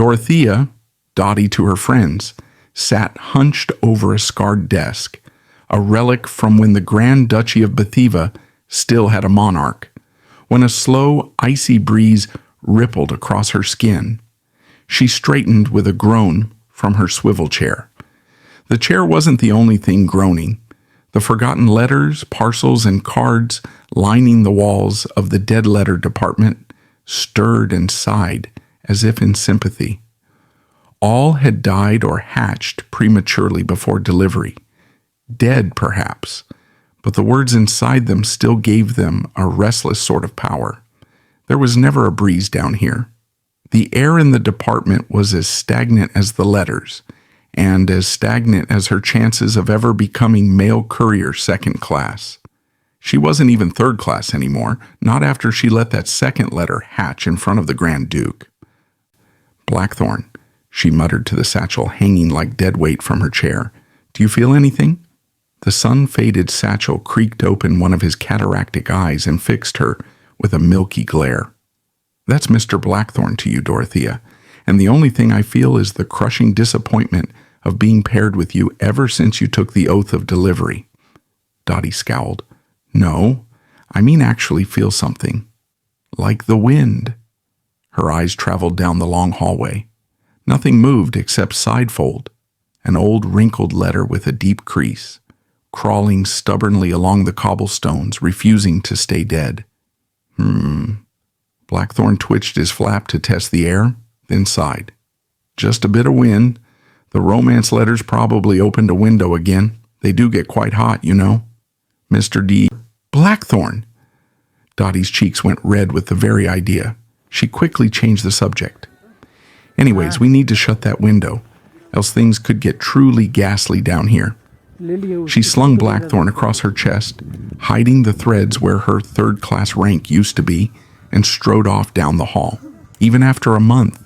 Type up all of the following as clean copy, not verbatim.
Dorothea, Dottie to her friends, sat hunched over a scarred desk, a relic from when the Grand Duchy of Batheva still had a monarch, when a slow, icy breeze rippled across her skin. She straightened with a groan from her swivel chair. The chair wasn't the only thing groaning. The forgotten letters, parcels, and cards lining the walls of the dead letter department stirred and sighed as if in sympathy. All had died or hatched prematurely before delivery. Dead, perhaps, but the words inside them still gave them a restless sort of power. There was never a breeze down here. The air in the department was as stagnant as the letters, and as stagnant as her chances of ever becoming mail courier second class. She wasn't even third class anymore, not after she let that second letter hatch in front of the Grand Duke. "Blackthorn," she muttered to the satchel hanging like dead weight from her chair. "Do you feel anything?" The sun-faded satchel creaked open one of his cataractic eyes and fixed her with a milky glare. "That's Mr. Blackthorn to you, Dorothea, and the only thing I feel is the crushing disappointment of being paired with you ever since you took the oath of delivery." Dottie scowled. "No, I mean actually feel something. Like the wind." Her eyes traveled down the long hallway. Nothing moved except Sidefold, an old wrinkled letter with a deep crease, crawling stubbornly along the cobblestones, refusing to stay dead. Blackthorn twitched his flap to test the air, then sighed. "Just a bit of wind. The romance letters probably opened a window again. They do get quite hot, you know." "Mr. D." "Blackthorn!" Dottie's cheeks went red with the very idea. She quickly changed the subject. "Anyways, we need to shut that window, else things could get truly ghastly down here." She slung Blackthorn across her chest, hiding the threads where her third-class rank used to be, and strode off down the hall. Even after a month,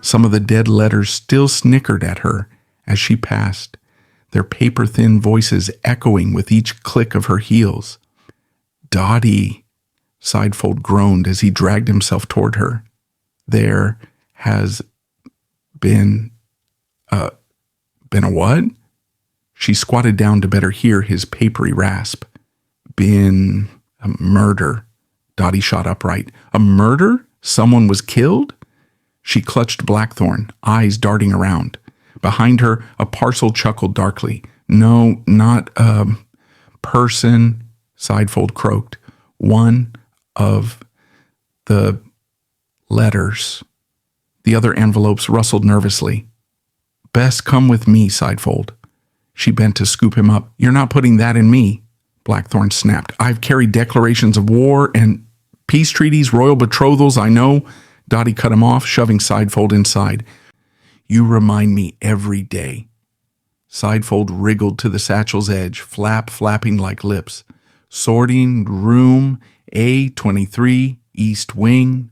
some of the dead letters still snickered at her as she passed, their paper-thin voices echoing with each click of her heels. "Dottie," Sidefold groaned as he dragged himself toward her. "There has been a what?" She squatted down to better hear his papery rasp. "Been a murder." Dottie shot upright. "A murder? Someone was killed?" She clutched Blackthorn, eyes darting around. Behind her, a parcel chuckled darkly. "No, not a person," Sidefold croaked. "One of the letters." The other envelopes rustled nervously. "Best come with me, Sidefold." She bent to scoop him up. "You're not putting that in me," Blackthorn snapped. "I've carried declarations of war and peace treaties, royal betrothals, I know." Dottie cut him off, shoving Sidefold inside. "You remind me every day." Sidefold wriggled to the satchel's edge, flapping like lips. "Sorting room A23, East Wing."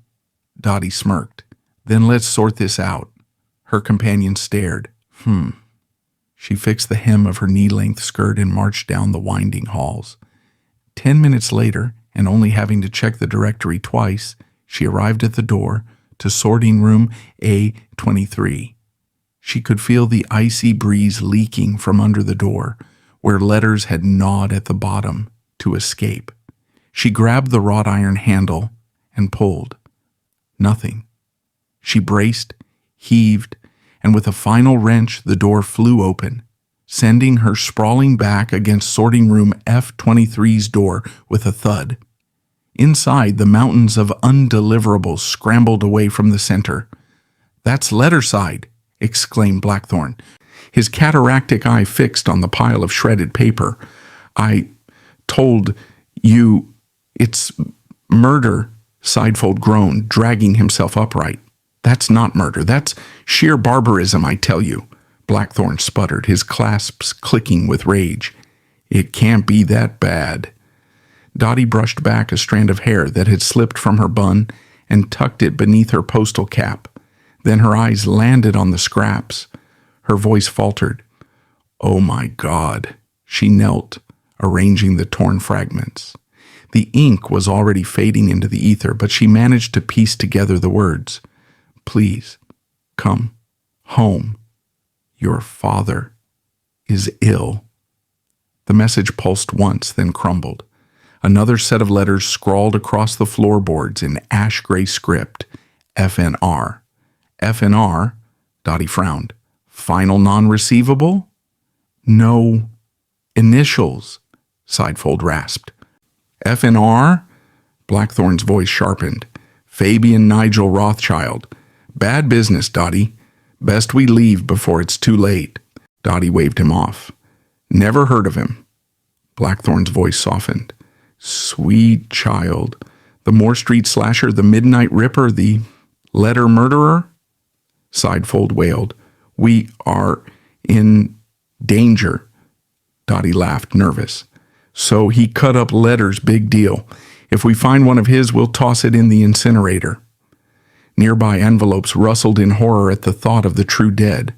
Dottie smirked. "Then let's sort this out." Her companion stared. She fixed the hem of her knee-length skirt and marched down the winding halls. 10 minutes later, and only having to check the directory twice, she arrived at the door to sorting room A23. She could feel the icy breeze leaking from under the door, where letters had gnawed at the bottom to escape. She grabbed the wrought iron handle and pulled. Nothing. She braced, heaved, and with a final wrench the door flew open, sending her sprawling back against sorting room F23's door with a thud. Inside, the mountains of undeliverables scrambled away from the center. "That's letterside," exclaimed Blackthorn, his cataractic eye fixed on the pile of shredded paper. "I told you it's murder," Sidefold groaned, dragging himself upright. "That's not murder. That's sheer barbarism, I tell you," Blackthorn sputtered, his clasps clicking with rage. "It can't be that bad." Dottie brushed back a strand of hair that had slipped from her bun and tucked it beneath her postal cap. Then her eyes landed on the scraps. Her voice faltered. "Oh my God." She knelt, arranging the torn fragments. The ink was already fading into the ether, but she managed to piece together the words. "Please, Come home. Your father is ill. The message pulsed once, then crumbled. Another set of letters scrawled across the floorboards in ash-gray script. FNR. FNR? Dottie frowned. Final non-receivable? No initials, Sidefold rasped. FNR? Blackthorn's voice sharpened. Fabian Nigel Rothschild. Bad business, Dottie. Best we leave before it's too late. Dottie waved him off. Never heard of him. Blackthorn's voice softened. Sweet child. The Moore Street slasher, the Midnight Ripper, the letter murderer? Sidefold wailed. We are in danger. Dottie laughed, nervous. So he cut up letters, big deal. If we find one of his, we'll toss it in the incinerator. Nearby envelopes rustled in horror at the thought of the true dead.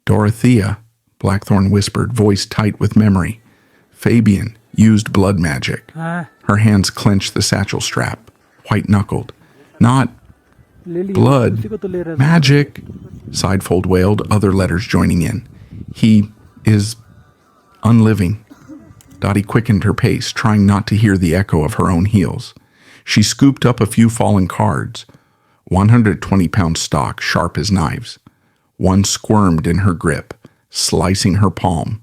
Dorothea, Blackthorn whispered, voice tight with memory. Fabian used blood magic. Her hands clenched the satchel strap, white-knuckled. Not blood, magic, Sidefold wailed, other letters joining in. He is unliving. Dottie quickened her pace, trying not to hear the echo of her own heels. She scooped up a few fallen cards. 120-pound stock, sharp as knives. One squirmed in her grip, slicing her palm.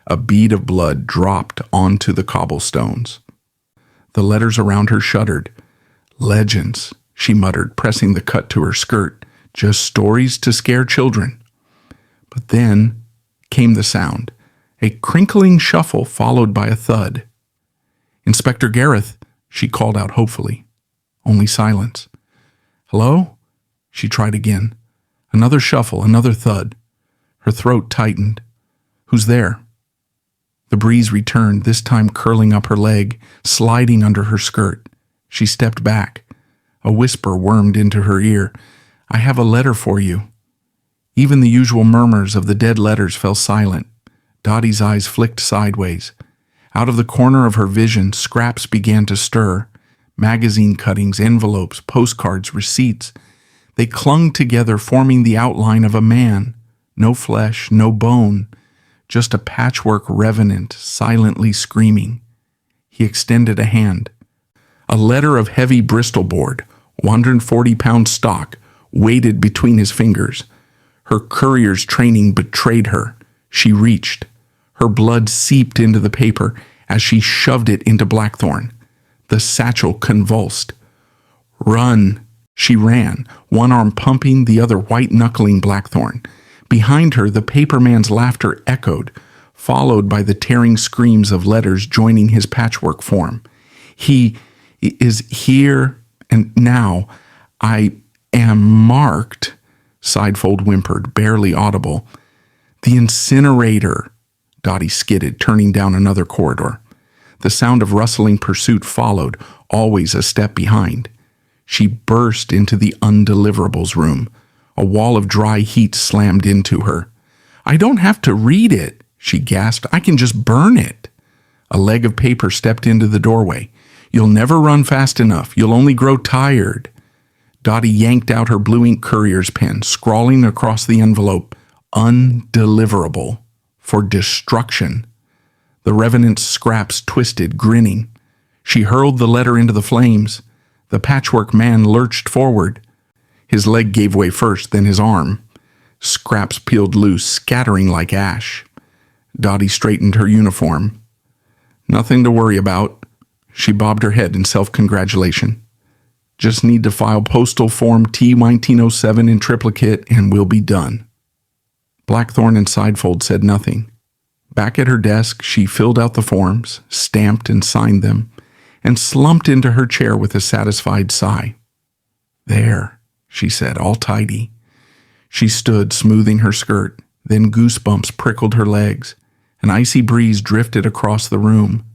A bead of blood dropped onto the cobblestones. The letters around her shuddered. Legends, she muttered, pressing the cut to her skirt. Just stories to scare children. But then came the sound. A crinkling shuffle followed by a thud. Inspector Gareth, she called out hopefully. Only silence. Hello? She tried again. Another shuffle, another thud. Her throat tightened. Who's there? The breeze returned, this time curling up her leg, sliding under her skirt. She stepped back. A whisper wormed into her ear. I have a letter for you. Even the usual murmurs of the dead letters fell silent. Dottie's eyes flicked sideways. Out of the corner of her vision, scraps began to stir. Magazine cuttings, envelopes, postcards, receipts. They clung together, forming the outline of a man. No flesh, no bone. Just a patchwork revenant, silently screaming. He extended a hand. A letter of heavy Bristol board, 140-pound stock, weighted between his fingers. Her courier's training betrayed her. She reached. Her blood seeped into the paper as she shoved it into Blackthorn. The satchel convulsed. Run! She ran, one arm pumping, the other white-knuckling Blackthorn. Behind her, the paperman's laughter echoed, followed by the tearing screams of letters joining his patchwork form. He is here and now. I am marked, Sidefold whimpered, barely audible. The incinerator, Dottie skidded, turning down another corridor. The sound of rustling pursuit followed, always a step behind. She burst into the undeliverables room. A wall of dry heat slammed into her. I don't have to read it, she gasped. I can just burn it. A leg of paper stepped into the doorway. You'll never run fast enough. You'll only grow tired. Dottie yanked out her blue ink courier's pen, scrawling across the envelope, undeliverable, for destruction. The revenant's scraps twisted, grinning. She hurled the letter into the flames. The patchwork man lurched forward. His leg gave way first, then his arm. Scraps peeled loose, scattering like ash. Dottie straightened her uniform. Nothing to worry about. She bobbed her head in self-congratulation. Just need to file postal form T1907 in triplicate and we'll be done. Blackthorn and Sidefold said nothing. Back at her desk, she filled out the forms, stamped and signed them, and slumped into her chair with a satisfied sigh. There, she said, all tidy. She stood, smoothing her skirt, then goosebumps prickled her legs. An icy breeze drifted across the room.